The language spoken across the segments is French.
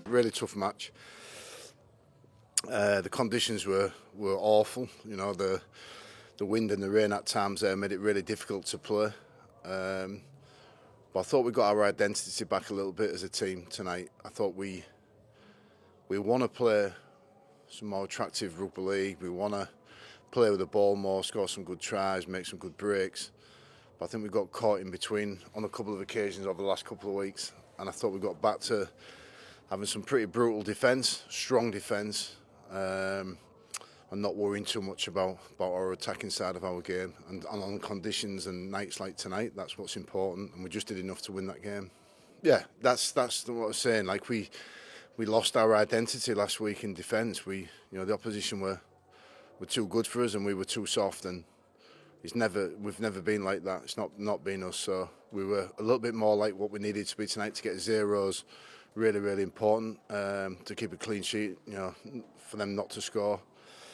Really tough match. The conditions were awful. You know, the wind and the rain at times there made it really difficult to play. But I thought we got our identity back a little bit as a team tonight. I thought we want to play some more attractive rugby league. We want to play with the ball more, score some good tries, make some good breaks. But I think we got caught in between on a couple of occasions over the last couple of weeks. And I thought we got back to having some pretty brutal defence, strong defence, and not worrying too much about our attacking side of our game. And on conditions and nights like tonight, that's what's important. And we just did enough to win that game. Yeah, that's what I was saying. Like we lost our identity last week in defence. The opposition were too good for us and we were too soft. And we've never been like that. It's not been us. So we were a little bit more like what we needed to be tonight to get zeros. Really, really important to keep a clean sheet. You know, for them not to score.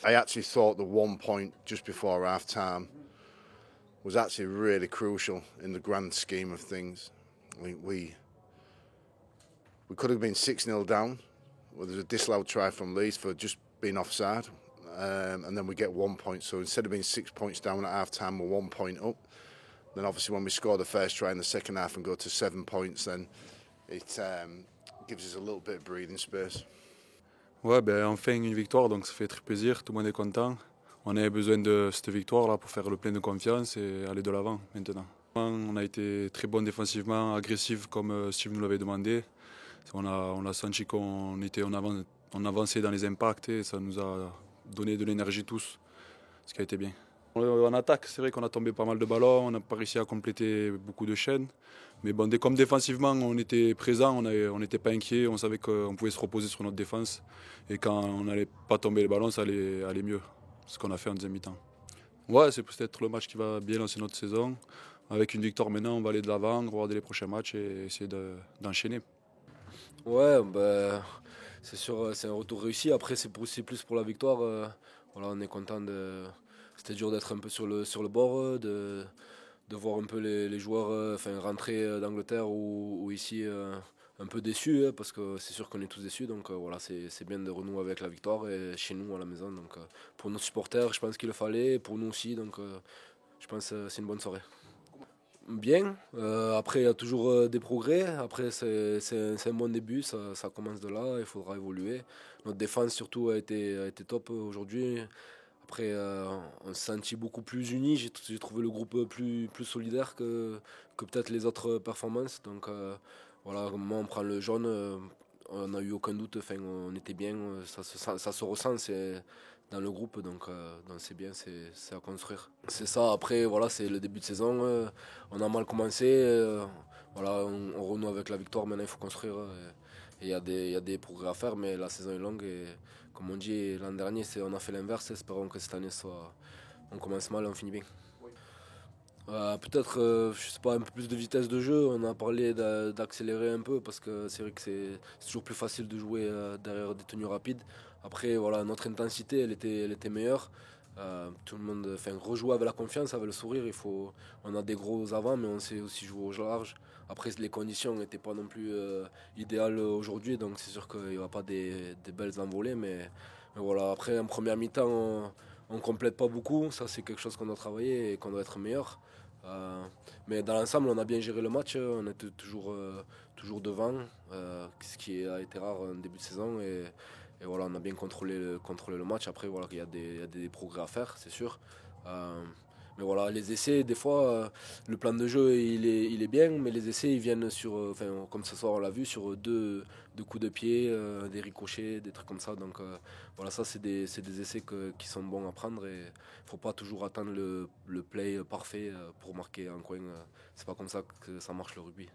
I actually thought the 1 point just before half time was actually really crucial in the grand scheme of things. We could have been 6-0 down. Well, there's a disallowed try from Leeds for just being offside, and then we get 1 point. So instead of being 6 points down at half time, we're 1 point up. Then obviously when we score the first try in the second half and go to 7 points, then it gives us a little bit of breathing space. Ouais, enfin une victoire, donc ça fait très plaisir, tout le monde est content. On avait besoin de cette victoire-là pour faire le plein de confiance et aller de l'avant maintenant. On a été très bon défensivement, agressif comme Steve nous l'avait demandé. On a senti qu'on avançait dans les impacts et ça nous a donné de l'énergie tous, ce qui a été bien. En attaque, c'est vrai qu'on a tombé pas mal de ballons, on n'a pas réussi à compléter beaucoup de chaînes. Mais bon, comme défensivement, on était présent, on n'était pas inquiet, on savait qu'on pouvait se reposer sur notre défense. Et quand on n'allait pas tomber les ballons, ça allait mieux, ce qu'on a fait en deuxième mi-temps. Ouais, c'est peut-être le match qui va bien lancer notre saison. Avec une victoire maintenant, on va aller de l'avant, regarder les prochains matchs et essayer d'enchaîner. Ouais, c'est sûr, c'est un retour réussi. Après, c'est plus pour la victoire. Voilà, on est content C'était dur d'être un peu sur le bord, de voir un peu les joueurs rentrer d'Angleterre ou ici un peu déçus, parce que c'est sûr qu'on est tous déçus. Donc voilà, c'est bien de renouer avec la victoire et chez nous à la maison. Donc pour nos supporters, je pense qu'il le fallait, et pour nous aussi. Donc je pense que c'est une bonne soirée. Bien, après il y a toujours des progrès, après c'est un bon début, ça commence de là, il faudra évoluer. Notre défense surtout a été top aujourd'hui. Après on s'est senti beaucoup plus unis, j'ai trouvé le groupe plus solidaire que peut-être les autres performances. Donc voilà, moi on prend le jaune, on n'a eu aucun doute, on était bien, ça se ressent, c'est dans le groupe, donc c'est bien, c'est à construire. C'est ça, après voilà, c'est le début de saison, on a mal commencé, voilà, on renoue avec la victoire, maintenant il faut construire, et il y a des progrès à faire, mais la saison est longue, et comme on dit l'an dernier, on a fait l'inverse, espérons que cette année on commence mal et on finit bien. Peut-être, je sais pas, un peu plus de vitesse de jeu. On a parlé d'accélérer un peu parce que c'est vrai que c'est toujours plus facile de jouer derrière des tenues rapides. Après, voilà, notre intensité, elle était meilleure. Tout le monde, rejouer avec la confiance, avec le sourire. On a des gros avants, mais on sait aussi jouer au large. Après, les conditions n'étaient pas non plus idéales aujourd'hui, donc c'est sûr qu'il n'y aura pas des belles envolées. Mais voilà, après, en première mi-temps, on complète pas beaucoup. Ça, c'est quelque chose qu'on doit travailler et qu'on doit être meilleur. Mais dans l'ensemble, on a bien géré le match, on était toujours devant, ce qui a été rare en début de saison, et voilà, on a bien contrôlé le match. Après, voilà, il y a des progrès à faire, c'est sûr. Mais voilà, les essais, des fois, le plan de jeu il est bien, mais les essais ils viennent comme ce soir on l'a vu, sur deux coups de pied, des ricochets, des trucs comme ça. Donc voilà, ça c'est des essais qui sont bons à prendre, et il ne faut pas toujours attendre le play parfait pour marquer un coin. C'est pas comme ça que ça marche le rugby.